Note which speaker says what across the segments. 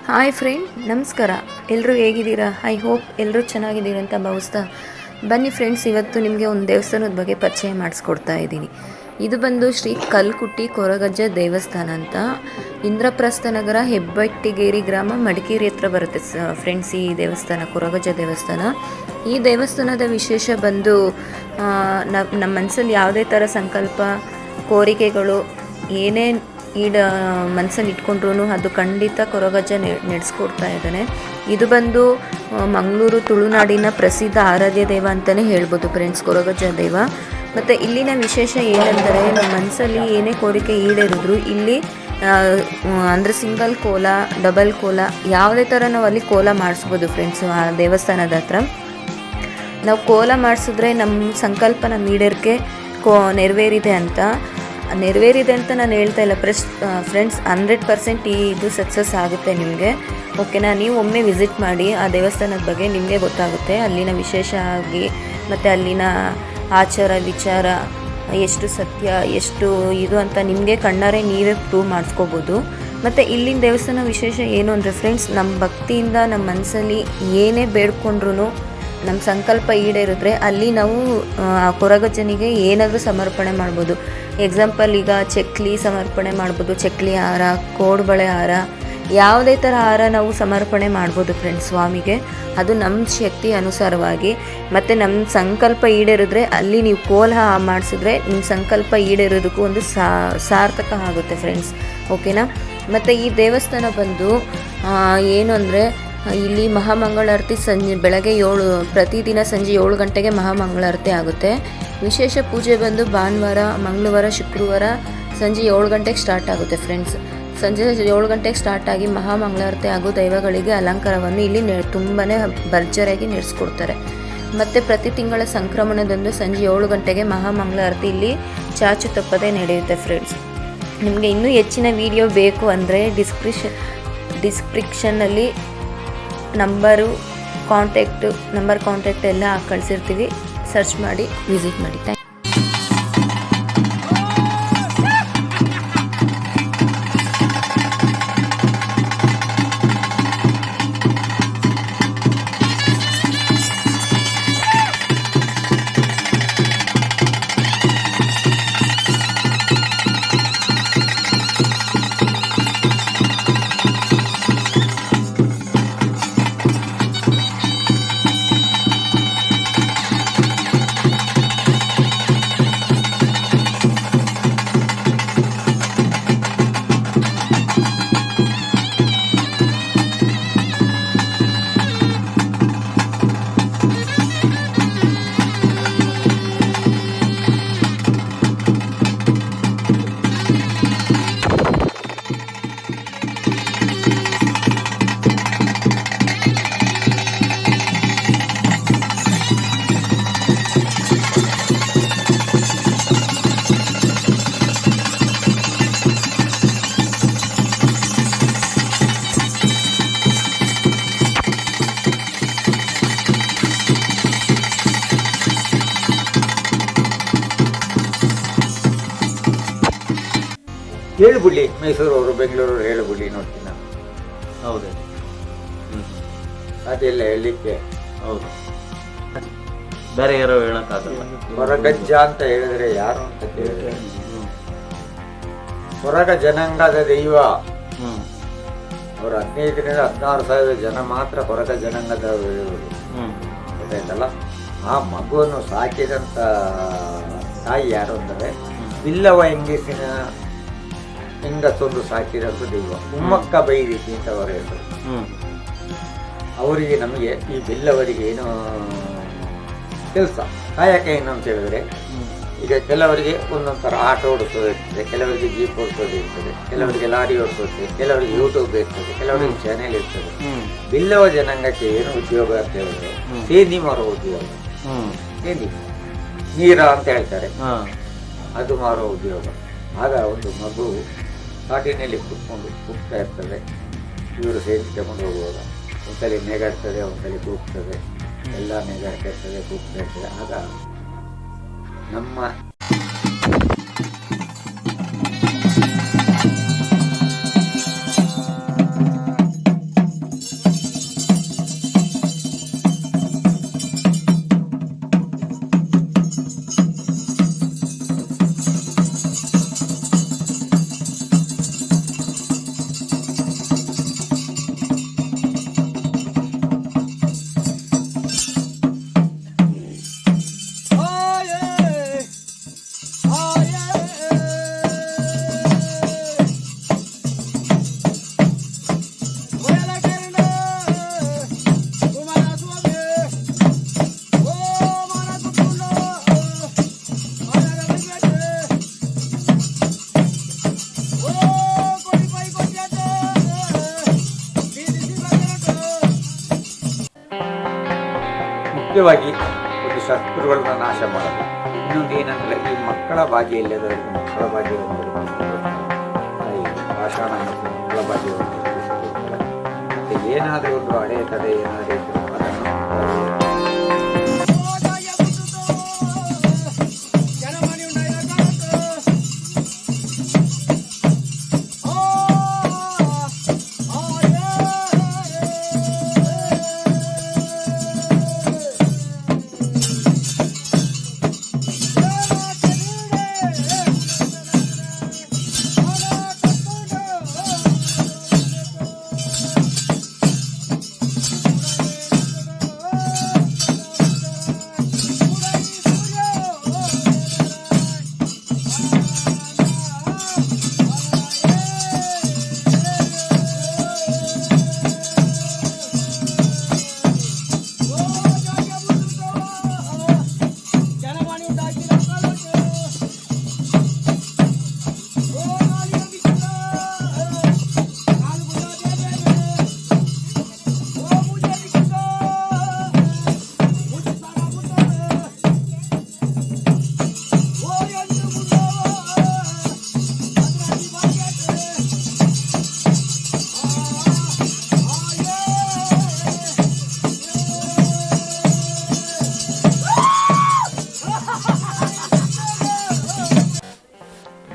Speaker 1: Hi friend, ನಮಸ್ಕಾರ. ಎಲ್ಲರೂ ಹೇಗಿದ್ದೀರಾ? ಐ ಹೋಪ್ ಎಲ್ಲರೂ ಚೆನ್ನಾಗಿದ್ದೀರಿ ಅಂತ ಭಾವಿಸ್ತಾ ಬನ್ನಿ ಫ್ರೆಂಡ್ಸ್, ಇವತ್ತು ನಿಮಗೆ ಒಂದು ದೇವಸ್ಥಾನದ ಬಗ್ಗೆ ಪರಿಚಯ ಮಾಡಿಸ್ಕೊಡ್ತಾ ಇದ್ದೀನಿ. ಇದು ಬಂದು ಶ್ರೀ ಕಲ್ಕುಟ್ಟಿ ಕೊರಗಜ್ಜ ದೇವಸ್ಥಾನ ಅಂತ, ಇಂದ್ರಪ್ರಸ್ಥ ನಗರ, ಹೆಬ್ಬಟ್ಟಿಗೇರಿ ಗ್ರಾಮ, ಮಡಿಕೇರಿ ಹತ್ರ ಬರುತ್ತೆ ಫ್ರೆಂಡ್ಸ್. ಈ ದೇವಸ್ಥಾನ ಕೊರಗಜ್ಜ ದೇವಸ್ಥಾನ. ಈ ದೇವಸ್ಥಾನದ ವಿಶೇಷ ಬಂದು ನಮ್ಮ ಮನಸ್ಸಲ್ಲಿ ಯಾವುದೇ ಥರ ಸಂಕಲ್ಪ, ಕೋರಿಕೆಗಳು ಏನೇ ಮನಸ್ಸಲ್ಲಿ ಇಟ್ಕೊಂಡ್ರೂ ಅದು ಖಂಡಿತ ಕೊರಗಜ್ಜ ನಡೆಸ್ಕೊಡ್ತಾ ಇದ್ದಾನೆ. ಇದು ಬಂದು ಮಂಗಳೂರು ತುಳುನಾಡಿನ ಪ್ರಸಿದ್ಧ ಆರಾಧ್ಯ ದೇವ ಅಂತಲೇ ಹೇಳ್ಬೋದು ಫ್ರೆಂಡ್ಸ್, ಕೊರಗಜ್ಜ ದೇವ. ಮತ್ತು ಇಲ್ಲಿನ ವಿಶೇಷ ಏನೆಂದರೆ, ನಮ್ಮ ಮನಸ್ಸಲ್ಲಿ ಏನೇ ಕೋರಿಕೆ ಈಡೇರಿದ್ರು ಇಲ್ಲಿ ಅಂದರೆ ಸಿಂಗಲ್ ಕೋಲ, ಡಬಲ್ ಕೋಲ, ಯಾವುದೇ ಥರ ನಾವು ಅಲ್ಲಿ ಕೋಲ ಮಾಡಿಸ್ಬೋದು ಫ್ರೆಂಡ್ಸ್. ಆ ದೇವಸ್ಥಾನದ ಹತ್ರ ನಾವು ಕೋಲ ಮಾಡಿಸಿದ್ರೆ ನಮ್ಮ ಸಂಕಲ್ಪ, ನಮ್ಮ ಈಡೇರಿಕೆ ನೆರವೇರಿದೆ ಅಂತ ನಾನು ಹೇಳ್ತಾ ಇಲ್ಲ ಫ್ರೆಂಡ್ಸ್. 100% ಇದು ಸಕ್ಸಸ್ ಆಗುತ್ತೆ ನಿಮಗೆ. ಓಕೆನಾ? ನೀವು ಒಮ್ಮೆ ವಿಸಿಟ್ ಮಾಡಿ ಆ ದೇವಸ್ಥಾನದ ಬಗ್ಗೆ, ನಿಮಗೆ ಗೊತ್ತಾಗುತ್ತೆ ಅಲ್ಲಿನ ವಿಶೇಷ ಆಗಿ, ಮತ್ತು ಅಲ್ಲಿನ ಆಚಾರ ವಿಚಾರ ಎಷ್ಟು ಸತ್ಯ, ಎಷ್ಟು ಇದು ಅಂತ ನಿಮಗೆ ಕಣ್ಣಾರೆ ನೀವೇ ಪ್ರೂವ್ ಮಾಡಿಸ್ಕೋಬೋದು. ಮತ್ತು ಇಲ್ಲಿನ ದೇವಸ್ಥಾನ ವಿಶೇಷ ಏನು ಅಂದರೆ ಫ್ರೆಂಡ್ಸ್, ನಮ್ಮ ಭಕ್ತಿಯಿಂದ ನಮ್ಮ ಮನಸ್ಸಲ್ಲಿ ಏನೇ ಬೇಡ್ಕೊಂಡ್ರೂ ನಮ್ಮ ಸಂಕಲ್ಪ ಈಡೇರಿದ್ರೆ ಅಲ್ಲಿ ನಾವು ಕೊರಗಜ್ಜನಿಗೆ ಏನಾದರೂ ಸಮರ್ಪಣೆ ಮಾಡ್ಬೋದು. ಎಕ್ಸಾಂಪಲ್, ಈಗ ಚಕ್ಲಿ ಸಮರ್ಪಣೆ ಮಾಡ್ಬೋದು, ಚಕ್ಲಿ ಹಾರ, ಕೋಡುಬಳೆ ಹಾರ, ಯಾವುದೇ ಥರ ಹಾರ ನಾವು ಸಮರ್ಪಣೆ ಮಾಡ್ಬೋದು ಫ್ರೆಂಡ್ಸ್ ಸ್ವಾಮಿಗೆ. ಅದು ನಮ್ಮ ಶಕ್ತಿ ಅನುಸಾರವಾಗಿ. ಮತ್ತು ನಮ್ಮ ಸಂಕಲ್ಪ ಈಡೇರಿದ್ರೆ ಅಲ್ಲಿ ನೀವು ಕೋಲ ಮಾಡಿಸಿದ್ರೆ ನಿಮ್ಮ ಸಂಕಲ್ಪ ಈಡೇರೋದಕ್ಕೂ ಒಂದು ಸಾರ್ಥಕ ಆಗುತ್ತೆ ಫ್ರೆಂಡ್ಸ್. ಓಕೆನಾ? ಮತ್ತು ಈ ದೇವಸ್ಥಾನ ಬಂದು ಏನು ಅಂದರೆ, ಇಲ್ಲಿ ಮಹಾಮಂಗಳಾರತಿ ಬೆಳಗ್ಗೆ ಪ್ರತಿದಿನ ಸಂಜೆ 7 ಗಂಟೆಗೆ ಮಹಾಮಂಗಳಾರತಿ ಆಗುತ್ತೆ. ವಿಶೇಷ ಪೂಜೆ ಬಂದು ಭಾನುವಾರ, ಮಂಗಳವಾರ, ಶುಕ್ರವಾರ ಸಂಜೆ 7 ಗಂಟೆಗೆ ಸ್ಟಾರ್ಟ್ ಆಗುತ್ತೆ ಫ್ರೆಂಡ್ಸ್. ಸಂಜೆ 7 ಗಂಟೆಗೆ ಸ್ಟಾರ್ಟ್ ಆಗಿ ಮಹಾಮಂಗಳಾರತಿ ಹಾಗೂ ದೈವಗಳಿಗೆ ಅಲಂಕಾರವನ್ನು ಇಲ್ಲಿ ತುಂಬಾ ಭರ್ಜರಿಯಾಗಿ ನಡೆಸ್ಕೊಡ್ತಾರೆ. ಮತ್ತು ಪ್ರತಿ ತಿಂಗಳ ಸಂಕ್ರಮಣದಂದು ಸಂಜೆ 7 ಗಂಟೆಗೆ ಮಹಾಮಂಗಳಾರತಿ ಇಲ್ಲಿ ಚಾಚು ತಪ್ಪದೆ ನಡೆಯುತ್ತೆ ಫ್ರೆಂಡ್ಸ್. ನಿಮಗೆ ಇನ್ನೂ ಹೆಚ್ಚಿನ ವಿಡಿಯೋ ಬೇಕು ಅಂದರೆ ಡಿಸ್ಕ್ರಿಪ್ಷನ್ನಲ್ಲಿ ಕಾಂಟ್ಯಾಕ್ಟ್ ಎಲ್ಲ ಕಳಿಸಿರ್ತೀವಿ. ಸರ್ಚ್ ಮಾಡಿ ವಿಸಿಟ್ ಮಾಡಿ. Thank you.
Speaker 2: ಹೇಳುಬುಳ್ಳಿ, ಮೈಸೂರವರು, ಬೆಂಗಳೂರವರು ಹೇಳುಬುಳ್ಳಿ ನೋಡ್ತೀನಿ ನಾನು.
Speaker 3: ಹೌದು.
Speaker 2: ಅದೆಲ್ಲ ಹೇಳಲಿಕ್ಕೆ
Speaker 3: ಹೌದು, ಬೇರೆ ಯಾರೋ ಹೇಳಕ್ಕಾಗಲ್ಲ.
Speaker 2: ಕೊರಗಜ್ಜ ಅಂತ ಹೇಳಿದ್ರೆ ಯಾರು ಅಂತ ಕೇಳಿದ್ರೆ, ಕೊರಗ ಜನಾಂಗದ ದೈವ. ಅವರು 15,000 ರಿಂದ 16,000 ಜನ ಮಾತ್ರ ಕೊರಗ ಜನಾಂಗದವರು ಇರುವುದು. ಗೊತ್ತಾಯ್ತಲ್ಲ? ಆ ಮಗುವನ್ನು ಸಾಕಿದಂತ ತಾಯಿ ಯಾರು ಅಂದರೆ ಬಿಲ್ಲವ ಹೆಂಗಸೊಂದು ಸಾಕಿದಂತ ದೈವ, ಉಮ್ಮಕ್ಕ ಬೈರೀತಿ ಅಂತ ಅವರ ಹೆಸರು. ಅವರಿಗೆ, ನಮಗೆ ಈ ಬಿಲ್ಲವರಿಗೆ ಏನು ಕೆಲಸ, ಕಾಯಕ ಏನು ಅಂತ ಹೇಳಿದ್ರೆ, ಈಗ ಕೆಲವರಿಗೆ ಒಂದೊಂಥರ ಆಟೋ ಓಡಿಸೋದು ಇರ್ತದೆ, ಕೆಲವರಿಗೆ ಜೀಪ್ ಓಡಿಸೋದು ಇರ್ತದೆ, ಕೆಲವರಿಗೆ ಲಾರಿ ಓಡಿಸೋದು, ಕೆಲವರಿಗೆ ಯೂಟ್ಯೂಬ್ ಇರ್ತದೆ, ಕೆಲವರಿಗೆ ಚಾನೆಲ್ ಇರ್ತದೆ. ಬಿಲ್ಲವ ಜನಾಂಗಕ್ಕೆ ಏನು ಉದ್ಯೋಗ ಅಂತ ಹೇಳಿದ್ರೆ ಸೇದಿ ಮಾರೋ ಉದ್ಯೋಗ. ಸೇದಿ ನೀರ ಅಂತ ಹೇಳ್ತಾರೆ, ಅದು ಮಾರೋ ಉದ್ಯೋಗ. ಆಗ ಒಂದು ಮಗು ಕಾಟಿನಲ್ಲಿ ಕುತ್ಕೊಂಡು ಕೂಗ್ತಾ ಇರ್ತದೆ, ಇವರು ಸೇರಿ ತಗೊಂಡು ಹೋಗುವಾಗ ಒಂದ್ಸಲಿ ನೆಗಾಡ್ತದೆ, ಒಂದ್ಸಲಿ ಕೂಗ್ತದೆ, ಎಲ್ಲ ನೆಗಾಡ್ತಾ ಇರ್ತದೆ, ಕೂಗ್ತಾ ಇರ್ತದೆ. ಆಗ ನಮ್ಮ ಮುಖ್ಯವಾಗಿ ಒಂದು ಶತ್ರುಗಳನ್ನ ನಾಶ ಮಾಡೋದು. ಇನ್ನೊಂದು ಏನಂದರೆ ಈ ಮಕ್ಕಳ ಭಾಗ್ಯ ಇಲ್ಲದವರಿಗೆ ಮಕ್ಕಳ ಭಾಗ್ಯವನ್ನು ಈ ಪಾಷಾಣ ಮತ್ತು ಮಕ್ಕಳ ಭಾಗ್ಯವನ್ನು ತಿಳಿಸಿಕೊಡ್ತಾರೆ. ಮತ್ತು ಏನಾದರೂ ಒಂದು ಅಡೆತಡೆ ಏನಾದರೂ ಇದ್ದರೂ ಅದನ್ನು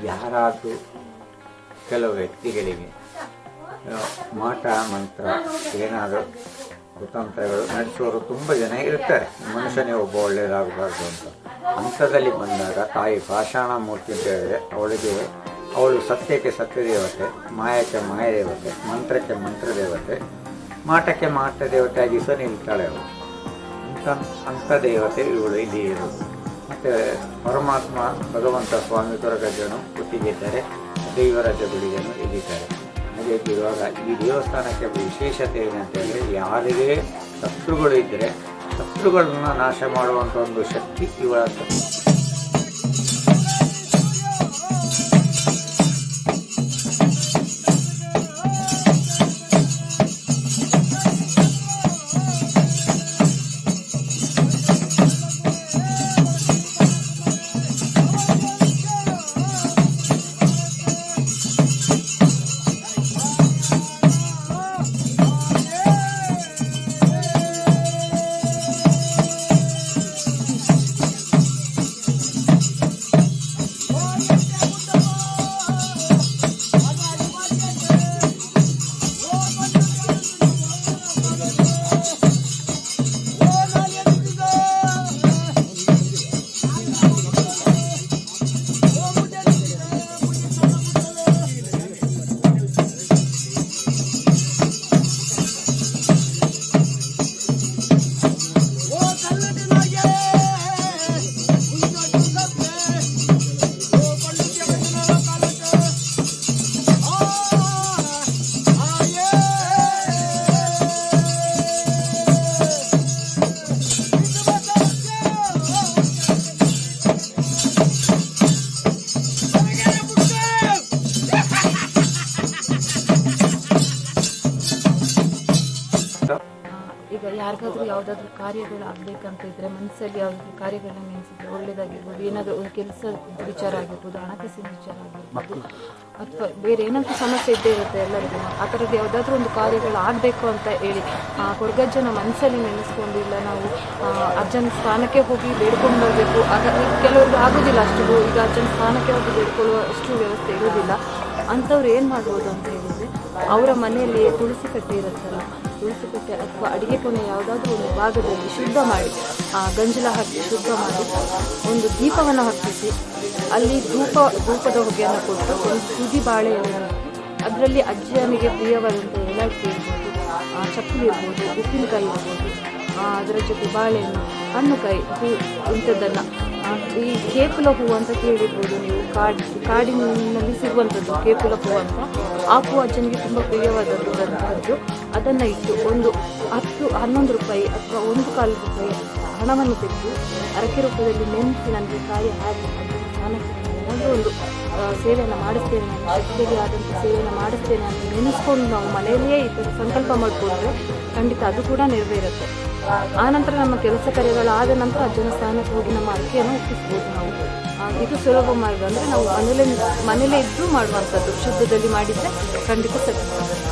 Speaker 2: ಯಾರಾದರೂ ಕೆಲವು ವ್ಯಕ್ತಿಗಳಿಗೆ ಮಾಟ ಮಂತ್ರ ಏನಾದರೂ ಕುತಂತ್ರಗಳು ನಡೆಸುವವರು ತುಂಬ ಜನ ಇರ್ತಾರೆ. ಮನುಷ್ಯನೇ ಒಬ್ಬ ಒಳ್ಳೆಯದಾಗಬಾರ್ದು ಅಂತ. ಅಂಥದಲ್ಲಿ ಬಂದಾಗ ತಾಯಿ ಪಾಷಾಣ ಮೂರ್ತಿ ಅಂತ ಹೇಳಿದ್ರೆ ಅವಳು ಸತ್ಯಕ್ಕೆ ಸತ್ಯದೇವತೆ, ಮಾಯಕ್ಕೆ ಮಾಯದೇವತೆ, ಮಂತ್ರಕ್ಕೆ ಮಂತ್ರದೇವತೆ, ಮಾಟಕ್ಕೆ ಮಾಟ ದೇವತೆಯಾಗಿ ಸಹ ನಿಲ್ತಾಳೆ ಅವಳು. ಅಂಥ ದೇವತೆ ಇವಳು ಇಲ್ಲಿ ಇರೋದು. ಮತ್ತು ಪರಮಾತ್ಮ ಭಗವಂತ ಸ್ವಾಮಿ ಕೊರಗಜ್ಜನು ಒಟ್ಟಿಗಿದ್ದಾರೆ, ದೈವರಾಜ ಗುಡಿಯನ್ನು ಇಲ್ಲಿದ್ದಾರೆ. ಹಾಗೆ ಇರುವಾಗ ಈ ದೇವಸ್ಥಾನಕ್ಕೆ ವಿಶೇಷತೆ ಏನಂತ ಹೇಳಿದ್ರೆ, ಯಾರಿಗೇ ಶತ್ರುಗಳು ಇದ್ದರೆ ಶತ್ರುಗಳನ್ನ ನಾಶ ಮಾಡುವಂಥ ಒಂದು ಶಕ್ತಿ ಇವಳ
Speaker 4: ಯಾರಿಗಾದ್ರೂ ಯಾವುದಾದ್ರೂ ಕಾರ್ಯಗಳು ಆಗಬೇಕಂತ ಇದ್ದರೆ, ಮನಸ್ಸಲ್ಲಿ ಯಾವುದಾದ್ರೂ ಕಾರ್ಯಗಳನ್ನ ನೆನೆಸಿದ್ರೆ ಒಳ್ಳೇದಾಗಿರ್ಬೋದು, ಏನಾದರೂ ಒಂದು ಕೆಲಸ ವಿಚಾರ ಆಗಿರ್ಬೋದು, ಹಣಕಾಸಿನ ವಿಚಾರ ಆಗಿರ್ಬೋದು, ಅಥವಾ ಬೇರೆ ಏನಾದರೂ ಸಮಸ್ಯೆ ಇದ್ದೇ ಇರುತ್ತೆ ಎಲ್ಲರಿಗೂ. ಆ ಥರದ್ದು ಯಾವುದಾದ್ರೂ ಒಂದು ಕಾರ್ಯಗಳು ಆಗಬೇಕು ಅಂತ ಹೇಳಿ ಕೊರಗಜ್ಜನ ಮನಸ್ಸಲ್ಲಿ ನೆನೆಸ್ಕೊಂಡು, ಇಲ್ಲ ನಾವು ಅಜ್ಜನ ಸ್ಥಾನಕ್ಕೆ ಹೋಗಿ ಬೇಡ್ಕೊಂಡು ಬರಬೇಕು. ಕೆಲವ್ರಿಗೆ ಆಗೋದಿಲ್ಲ ಅಷ್ಟು, ಈಗ ಅಜ್ಜನ ಸ್ಥಾನಕ್ಕೆ ಹೋಗಿ ಬೇಡ್ಕೊಳ್ಳುವ ಅಷ್ಟು ವ್ಯವಸ್ಥೆ ಇರೋದಿಲ್ಲ. ಅಂಥವ್ರು ಏನು ಮಾಡ್ಬೋದು ಅಂತ ಹೇಳಿದರೆ, ಅವರ ಮನೆಯಲ್ಲಿ ತುಳಸಿ ಕಟ್ಟೆ ಇರುತ್ತಲ್ಲ, ತುಳಸಿ ಕಟ್ಟೆ ಅಥವಾ ಅಡುಗೆ ಕೋಣೆ ಯಾವುದಾದ್ರೂ ಒಂದು ಭಾಗದಲ್ಲಿ ಶುದ್ಧ ಮಾಡಿ, ಗಂಜಲ ಹಾಕಿ ಶುದ್ಧ ಮಾಡಿ, ಒಂದು ದೀಪವನ್ನು ಹತ್ತಿಸಿ, ಅಲ್ಲಿ ಧೂಪದ ಹೊಗೆಯನ್ನು ಕೊಟ್ಟು ಒಂದು ತುದಿ ಬಾಳೆಯನ್ನು ಅದರಲ್ಲಿ ಅಜ್ಜನಿಗೆ ಪ್ರಿಯವಾದಂಥ ಏಲಕ್ಕಿ ಇರ್ಬೋದು, ಚಕ್ಕುಲಿ ಇರ್ಬೋದು, ಉಪ್ಪಿನಕಾಯಿ ಇರ್ಬೋದು, ಅದರ ಜೊತೆ ಬಾಳೆಹಣ್ಣು, ಹಣ್ಣುಕಾಯಿ, ಹೂ ಇಂಥದ್ದನ್ನು, ಈ ಕೇಪುಲ ಹೂವು ಅಂತ ಕೇಳಿರ್ಬೋದು ನೀವು, ಕಾಡಿನಲ್ಲಿ ಸಿಗುವಂಥದ್ದು ಕೇಪುಲ ಹೂವು ಅಂತ. ಆ ಹೂವು ಅಜ್ಜನಿಗೆ ತುಂಬ ಪ್ರಿಯವಾದಂಥದ್ದು. ಅದನ್ನು ಇಟ್ಟು ಒಂದು 10-11 ರೂಪಾಯಿ ಅಥವಾ 1 ರೂಪಾಯಿ ಹಣವನ್ನು ತೆಗೆದು ಅರಕೆ ರೂಪದಲ್ಲಿ ನೆನೆಸಿ, ನನಗೆ ಕಾರ್ಯ ಹಾಗೆ ಸ್ನಾನಕ್ಕೆ ಏನಾದರೂ ಒಂದು ಸೇವೆಯನ್ನು ಮಾಡಿಸ್ತೇನೆ, ನನ್ನ ಶಕ್ತಿಗೆ ಆದಂಥ ಸೇವೆಯನ್ನು ಮಾಡಿಸ್ತೇನೆ ಅಂತ ನೆನೆಸ್ಕೊಂಡು ನಾವು ಮನೆಯಲ್ಲಿಯೇ ಈ ಥರ ಸಂಕಲ್ಪ ಮಾಡಿಕೊಂಡ್ರೆ ಖಂಡಿತ ಅದು ಕೂಡ ನೆರವೇರುತ್ತೆ. ಆ ನಂತರ ನಮ್ಮ ಕೆಲಸ ಕಾರ್ಯಗಳಾದ ನಂತರ ಅಜ್ಜನ ಸ್ಥಾನಕ್ಕೆ ಹೋಗಿ ನಮ್ಮ ಅರ್ಕೆಯನ್ನು ಒಪ್ಪಿಸ್ಬೋದು ನಾವು. ಇದು ಸುಲಭ ಮಾರ್ಗ. ಅಂದರೆ ನಾವು ಮನೇಲೇ ಇದ್ದು ಮಾಡುವಂಥದ್ದು, ಶುದ್ಧದಲ್ಲಿ ಮಾಡಿದರೆ ಖಂಡಿತ ಸಕ್ಸಸ್ ಆಗುತ್ತೆ.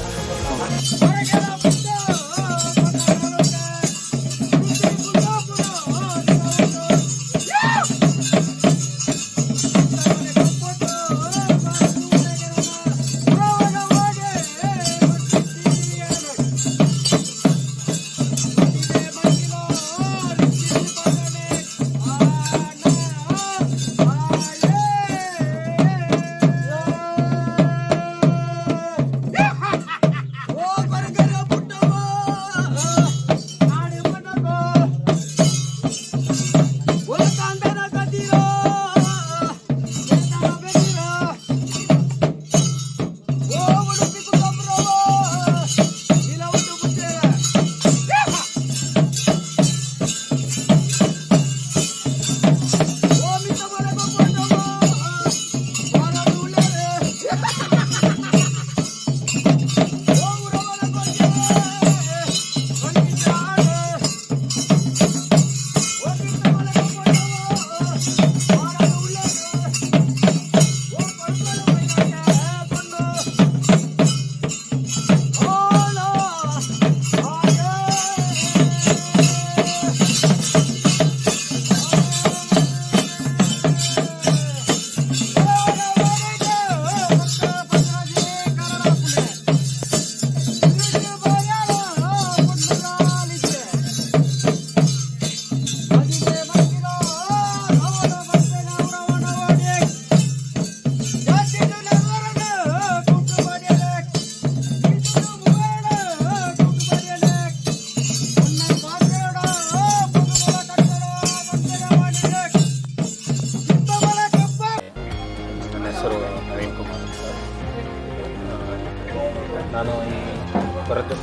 Speaker 5: ನಾನು ಈ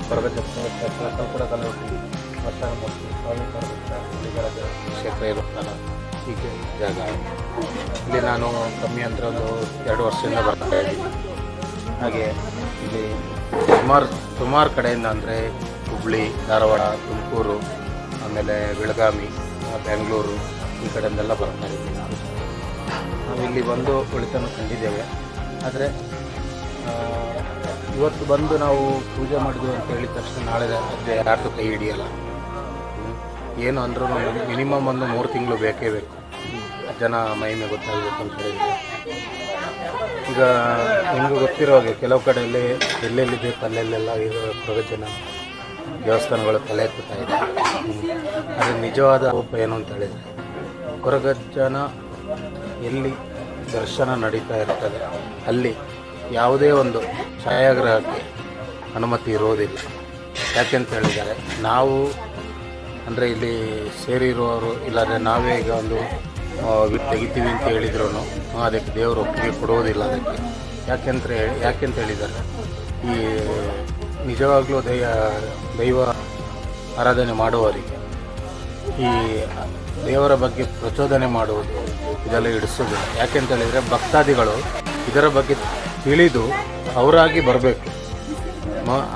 Speaker 5: ಕೊರಗಜ್ಜ ಕೂಡ ಕಲಿಯುತ್ತೀನಿ. ವರ್ಷಮೂರ್ತಿ ಸ್ವಾಮಿ ಕೊರಗಜ್ಜ ಕ್ಷೇತ್ರ ಇರೋ ನನ್ನ ಹೀಗೆ ಜಾಗ. ಇಲ್ಲಿ ನಾನು ಕಮ್ಮಿ ಅಂದರೆ ಒಂದು 2 ವರ್ಷದಿಂದ ಬರ್ತಾ ಇದ್ದೀನಿ. ಹಾಗೆ ಇಲ್ಲಿ ಸುಮಾರು ಕಡೆಯಿಂದ ಅಂದರೆ ಹುಬ್ಬಳ್ಳಿ, ಧಾರವಾಡ, ತುಮಕೂರು, ಆಮೇಲೆ ಬೆಳಗಾವಿ, ಬೆಂಗಳೂರು ಈ ಕಡೆಯಿಂದೆಲ್ಲ ಬರ್ತಾ ಇದ್ದೀನಿ. ನಾವಿಲ್ಲಿ ಬಂದು ಒಳಿತನ್ನು ಕಂಡಿದ್ದೇವೆ. ಆದರೆ ಇವತ್ತು ಬಂದು ನಾವು ಪೂಜೆ ಮಾಡಿದ್ವಿ ಅಂತ ಹೇಳಿದ ತಕ್ಷಣ ನಾಳೆ ಅಜ್ಜೆ ಯಾರ್ದು ಕೈ ಹಿಡಿಯಲ್ಲ. ಏನು ಅಂದ್ರೂ ಮಿನಿಮಮ್ ಒಂದು 3 ತಿಂಗಳು ಬೇಕೇ ಬೇಕು ಅಜ್ಜನ ಮಹಿಮೆ ಗೊತ್ತಾಗಬೇಕು ಅಂತ ಹೇಳಿದ್ರೆ. ಈಗ ನಿಮಗೂ ಗೊತ್ತಿರೋ ಹಾಗೆ ಕೆಲವು ಕಡೆಯಲ್ಲಿ ಎಲ್ಲೆಲ್ಲಿ ಬೇಕು ಅಲ್ಲೆಲ್ಲೆಲ್ಲ ಈಗ ಕೊರಗಜ್ಜನ ದೇವಸ್ಥಾನಗಳು ತಲೆ ಎತ್ತುತ್ತಾ ಇದೆ. ಆದರೆ ನಿಜವಾದ ಒಬ್ಬ ಏನು ಅಂತ ಹೇಳಿದರೆ ಕೊರಗಜ್ಜನ ಎಲ್ಲಿ ದರ್ಶನ ನಡೀತಾ ಇರ್ತದೆ ಅಲ್ಲಿ ಯಾವುದೇ ಒಂದು ಛಾಯಾಗ್ರಹಕ್ಕೆ ಅನುಮತಿ ಇರೋದಿಲ್ಲ. ಯಾಕೆಂತ ಹೇಳಿದರೆ ನಾವು ಅಂದರೆ ಇಲ್ಲಿ ಸೇರಿರುವವರು ಇಲ್ಲಾಂದರೆ ನಾವೇ ಈಗ ಒಂದು ತೆಗಿತೀವಿ ಅಂತ ಹೇಳಿದ್ರು ಅದಕ್ಕೆ ದೇವರು ಒಪ್ಪಿಗೆ ಕೊಡುವುದಿಲ್ಲ. ಅದಕ್ಕೆ ಯಾಕೆಂತ ಹೇಳಿದರೆ ಈ ನಿಜವಾಗ್ಲೂ ದೈವ ಆರಾಧನೆ ಮಾಡುವವರಿಗೆ ಈ ದೇವರ ಬಗ್ಗೆ ಪ್ರಚೋದನೆ ಮಾಡುವುದು ಇದೆಲ್ಲ ಹಿಡಿಸೋದಿಲ್ಲ. ಯಾಕೆಂತ ಹೇಳಿದರೆ ಭಕ್ತಾದಿಗಳು ಇದರ ಬಗ್ಗೆ ತಿಳಿದು ಅವರಾಗಿ ಬರಬೇಕು.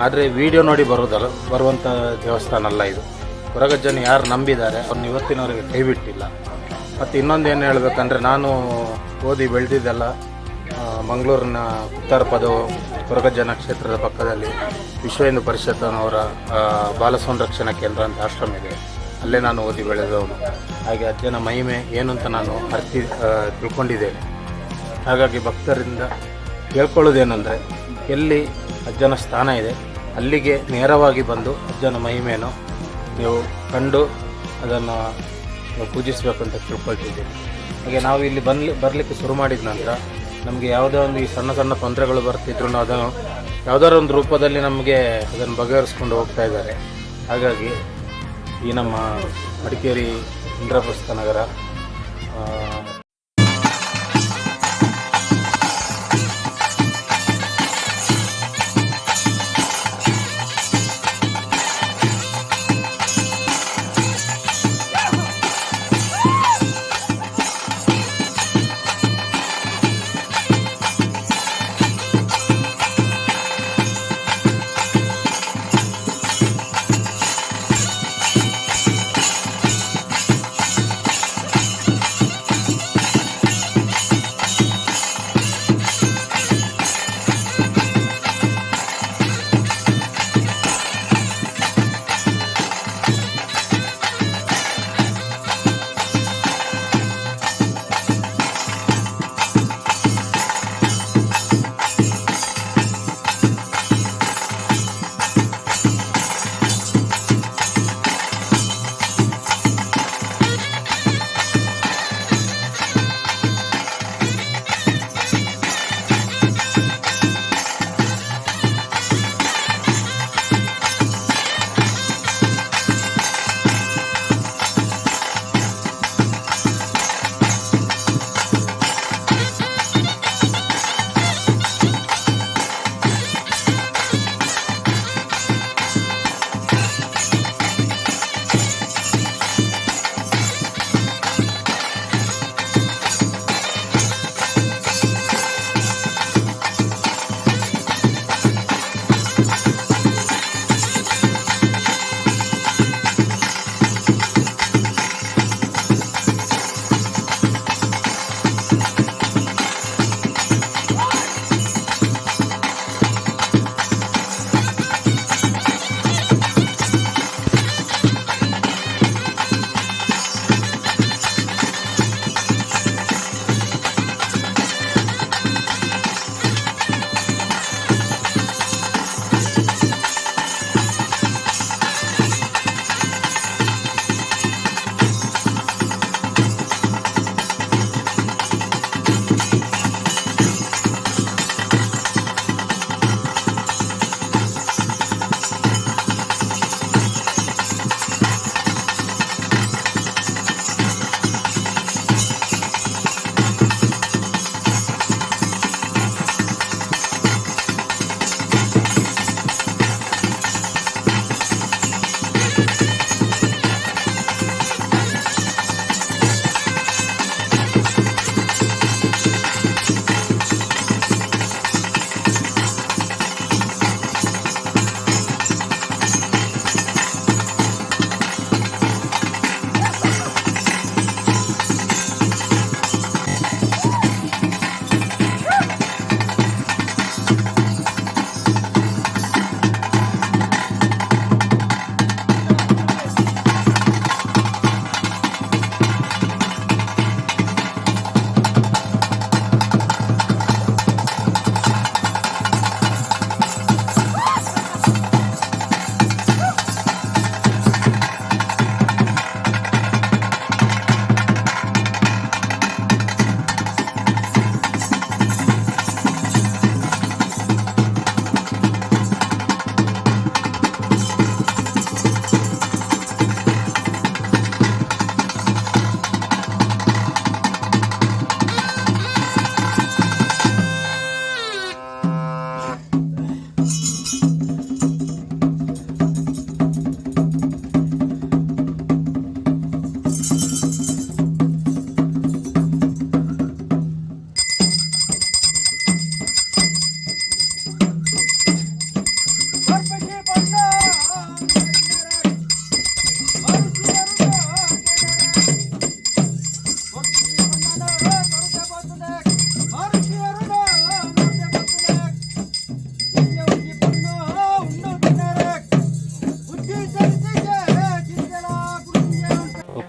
Speaker 5: ಆದರೆ ವಿಡಿಯೋ ನೋಡಿ ಬರುವಂಥ ದೇವಸ್ಥಾನ ಅಲ್ಲ ಇದು. ಕೊರಗಜ್ಜನ ಯಾರು ನಂಬಿದ್ದಾರೆ ಅವ್ರನ್ನ ಇವತ್ತಿನವರೆಗೆ ಕೈ ಬಿಟ್ಟಿಲ್ಲ. ಮತ್ತು ಇನ್ನೊಂದೇನು ಹೇಳಬೇಕಂದ್ರೆ ನಾನು ಓದಿ ಬೆಳೆದಿದ್ದೆಲ್ಲ ಮಂಗಳೂರಿನ ಉತ್ತರ ಪದವು ಕೊರಗಜ್ಜನ ಕ್ಷೇತ್ರದ ಪಕ್ಕದಲ್ಲಿ ವಿಶ್ವ ಹಿಂದೂ ಪರಿಷತ್ನವರ ಬಾಲ ಸಂರಕ್ಷಣಾ ಕೇಂದ್ರ ಅಂತ ಆಶ್ರಮ ಇದೆ. ಅಲ್ಲೇ ನಾನು ಓದಿ ಬೆಳೆದವನು. ಹಾಗೆ ಅಜ್ಜನ ಮಹಿಮೆ ಏನು ಅಂತ ನಾನು ತಿಳ್ಕೊಂಡಿದ್ದೇನೆ. ಹಾಗಾಗಿ ಭಕ್ತರಿಂದ ಕೇಳ್ಕೊಳ್ಳೋದೇನೆಂದರೆ ಎಲ್ಲಿ ಅಜ್ಜನ ಸ್ಥಾನ ಇದೆ ಅಲ್ಲಿಗೆ ನೇರವಾಗಿ ಬಂದು ಅಜ್ಜನ ಮಹಿಮೆಯನ್ನು ನೀವು ಕಂಡು ಅದನ್ನು ಪೂಜಿಸಬೇಕು ಅಂತ ತಿಳ್ಕೊಳ್ತಿದ್ದೀನಿ. ಹಾಗೆ ನಾವು ಇಲ್ಲಿ ಬರಲಿಕ್ಕೆ ಶುರು ಮಾಡಿದ ನಂತರ ನಮಗೆ ಯಾವುದೇ ಒಂದು ಈ ಸಣ್ಣ ಸಣ್ಣ ತೊಂದರೆಗಳು ಬರ್ತಿದ್ರು ಅದನ್ನು ಯಾವುದಾದ್ರು ಒಂದು ರೂಪದಲ್ಲಿ ನಮಗೆ ಅದನ್ನು ಬಗೆಹರಿಸ್ಕೊಂಡು ಹೋಗ್ತಾ ಇದ್ದಾರೆ. ಹಾಗಾಗಿ ಈ ನಮ್ಮ ಮಡಿಕೇರಿ ಇಂದ್ರಪ್ರಸ್ಥ ನಗರ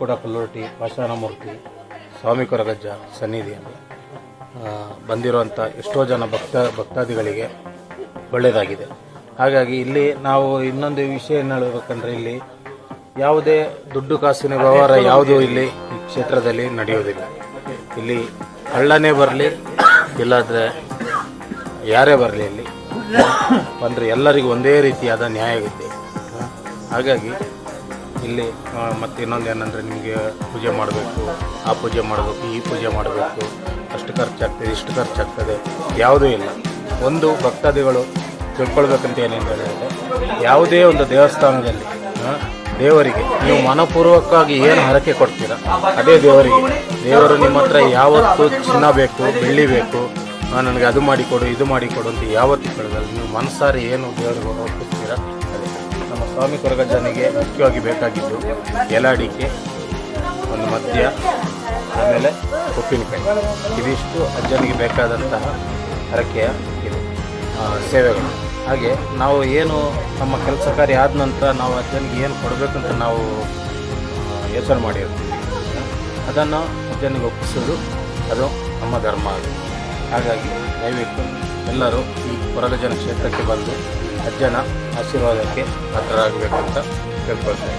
Speaker 5: ಕೂಡ ಕಲ್ಲುರಟಿ ಪಾಷಾಣಮೂರ್ತಿ ಸ್ವಾಮಿ ಕೊರಗಜ್ಜ ಸನ್ನಿಧಿಯಲ್ಲಿ ಬಂದಿರುವಂಥ ಎಷ್ಟೋ ಜನ ಭಕ್ತಾದಿಗಳಿಗೆ ಒಳ್ಳೆಯದಾಗಿದೆ. ಹಾಗಾಗಿ ಇಲ್ಲಿ ನಾವು ಇನ್ನೊಂದು ವಿಷಯ ಏನು ಹೇಳಬೇಕಂದ್ರೆ, ಇಲ್ಲಿ ಯಾವುದೇ ದುಡ್ಡು ಕಾಸಿನ ವ್ಯವಹಾರ ಯಾವುದೂ ಇಲ್ಲಿ ಈ ಕ್ಷೇತ್ರದಲ್ಲಿ ನಡೆಯೋದಿಲ್ಲ. ಇಲ್ಲಿ ಕಳ್ಳನೇ ಬರಲಿ ಇಲ್ಲಾದರೆ ಯಾರೇ ಬರಲಿ, ಇಲ್ಲಿ ಬಂದರೆ ಎಲ್ಲರಿಗೂ ಒಂದೇ ರೀತಿಯಾದ ನ್ಯಾಯವಿದೆ. ಹಾಗಾಗಿ ಇಲ್ಲಿ ಮತ್ತು ಇನ್ನೊಂದು ಏನಂದರೆ, ನಿಮಗೆ ಪೂಜೆ ಮಾಡಬೇಕು, ಆ ಪೂಜೆ ಮಾಡಬೇಕು, ಈ ಪೂಜೆ ಮಾಡಬೇಕು, ಅಷ್ಟು ಖರ್ಚಾಗ್ತದೆ, ಇಷ್ಟು ಖರ್ಚಾಗ್ತದೆ, ಯಾವುದೂ ಇಲ್ಲ. ಒಂದು ಭಕ್ತಾದಿಗಳು ತಿಳ್ಕೊಳ್ಬೇಕಂತ ಏನೇನು ಹೇಳಿದ್ರೆ, ಯಾವುದೇ ಒಂದು ದೇವಸ್ಥಾನದಲ್ಲಿ ದೇವರಿಗೆ ನೀವು ಮನಪೂರ್ವಕವಾಗಿ ಏನು ಹರಕೆ ಕೊಡ್ತೀರಾ ಅದೇ ದೇವರಿಗೆ. ದೇವರು ನಿಮ್ಮ ಹತ್ರ ಯಾವತ್ತೂ ಚಿನ್ನ ಬೇಕು, ಬೆಳ್ಳಿ ಬೇಕು, ನನಗೆ ಅದು ಮಾಡಿಕೊಡು ಇದು ಮಾಡಿಕೊಡು ಅಂತ ಯಾವತ್ತೂ ಕೇಳೋದಲ್ಲ. ನೀವು ಮನಸಾರಿ ಏನು ದೇವರಿಗೆ ಒಪ್ಪಿಸ್ತೀರಾ ಅದೇ. ನಮ್ಮ ಸ್ವಾಮಿ ಕೊರಗಜ್ಜನಿಗೆ ಮುಖ್ಯವಾಗಿ ಬೇಕಾಗಿದ್ದು ಎಲಾಡಿಕೆ, ಒಂದು ಮದ್ಯ, ಆಮೇಲೆ ಉಪ್ಪಿನಕಾಯಿ, ಇದಿಷ್ಟು ಅಜ್ಜನಿಗೆ ಬೇಕಾದಂತಹ ಹರಕೆಯ ಇದು ಸೇವೆಗಳು. ಹಾಗೆ ನಾವು ಏನು ನಮ್ಮ ಕೆಲಸ ಕಾರ್ಯ ಆದ ನಂತರ ನಾವು ಅಜ್ಜನಿಗೆ ಏನು ಕೊಡಬೇಕಂತ ನಾವು ಯೋಚನೆ ಮಾಡಿರ್ತೀವಿ, ಅದನ್ನು ಅಜ್ಜನಿಗೆ ಒಪ್ಪಿಸೋದು ಅದು ನಮ್ಮ ಧರ್ಮ ಆಗಿದೆ. ಹಾಗಾಗಿ ದಯವಿಟ್ಟು ಎಲ್ಲರೂ ಈ ಕೊರಗಜ್ಜನ ಕ್ಷೇತ್ರಕ್ಕೆ ಬಂದು ಅಜ್ಜನ ಆಶೀರ್ವಾದಕ್ಕೆ ಪಾತ್ರರಾಗಬೇಕಂತ ಕೇಳ್ಕೊಳ್ತೇವೆ.